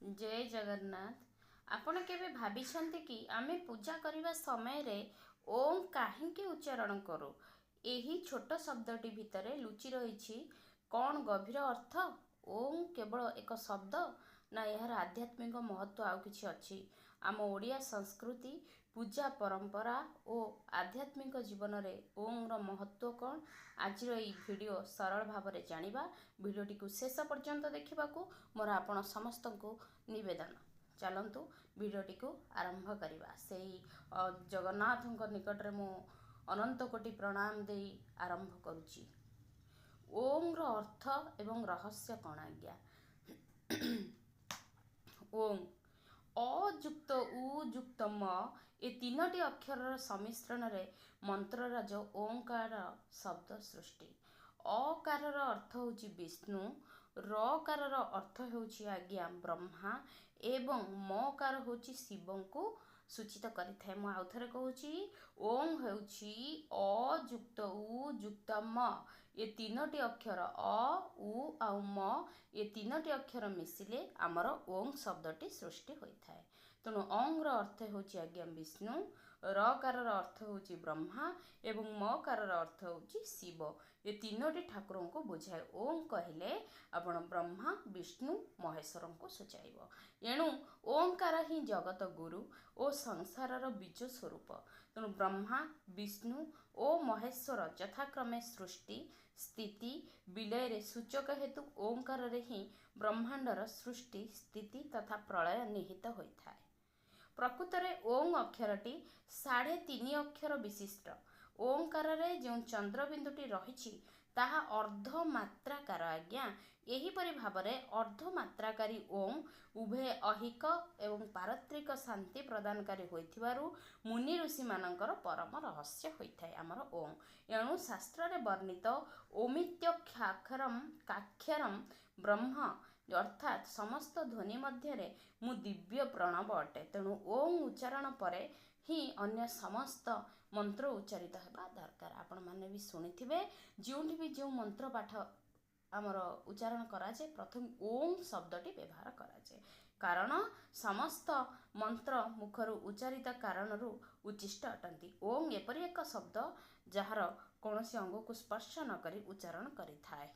जय जगन्नाथ। आपण केबे भाबिछन्ति कि आमे पूजा करने समय ओम काहींके उच्चारण करू? एही छोट शब्दटी भितरे लुचि रही कौन गभीर अर्थ? ओम केवल एक शब्द ना यार आध्यात्मिक महत्व आउ किछि अछि? आम ओडिया संस्कृति पूजा परंपरा और आध्यात्मिक जीवन में ओम रो महत्व कौन आज वीडियो सरल भाव में जानिबा। वीडियोटी को शेष पर्यंत देखा मोर आपण समस्त को निवेदन। चलतु वीडियोटी को आरंभ करवा। से जगन्नाथ निकट में मु अनंत कोटि प्रणाम दे आरंभ करुच्ची। ओम रो अर्थ एवं रहस्य कौन आज्ञा? ओम अयुक्त उ युक्त म ए तीनोटी अक्षर सम्मिश्रण रे मंत्रराज ओंकार शब्द सृष्टि। अकार अर्थ होची विष्णु, रकार अर्थ होची आज्ञा ब्रह्मा एवं मकार होची शिव को सूचित करिथाय। मु आउ थरे कहूची ओम होची अयुक्त उ युक्त म ए तीनोटी अक्षर अ उ आउ म ए तीनोटी अक्षर मिसिले आमर ओम शब्दटी सृष्टि होइथाय। तेणु ओम अर्थ होची आज्ञा विष्णु, रकार अर्थ होची ब्रह्मा एवं मकार अर्थ होची शिव। ये तीनोटी ठाकुरों को बुझाए। ओम कहले आपण ब्रह्मा विष्णु महेश्वर को सूचाइब। एणु ओंकार ही जगत गुरु और संसार बीज स्वरूप। तेणु ब्रह्मा विष्णु और महेश्वर यथाक्रमे सृष्टि स्थिति विलय सूचक हेतु ओंकार ही ब्रह्मांडर सृष्टि स्थिति तथा प्रलय निहित होता है। प्रकृत में ओं अक्षरटी 3.5 अक्षर विशिष्ट। ओंकार रे जो चंद्रबिंदुटी रही ताहा अर्धमात्राकार आज्ञा। एहीपरि भावरे अर्धमात्राकारी ओम उभय अहिक एवं पारत्रिक शांति प्रदानकारी होइथिबारु मुनि ऋषि मानकर परम रहस्य होइथाय आमर ओम। एणु शास्त्र रे वर्णित ओमित्याक्षरम काक्षरम ब्रह्म अर्थात समस्त ध्वनि मध्य मु दिव्य प्रणव अटे। तेणु ओम उच्चारण परे ही अन्य समस्त मंत्र उच्चारित हेबा दरकार। आपण माने भी सुनिथिबे जोंठी भी जो मंत्र पाठ आमर उच्चारण कराए प्रथम ओम शब्दटी व्यवहार कराए। कारण समस्त मंत्र मुखरु उच्चारित कारणरू उच्चिष्ट अटंती। ओम एपरि एक शब्द जार कौनसी अंग को स्पर्श न करी उच्चारण करिथाय।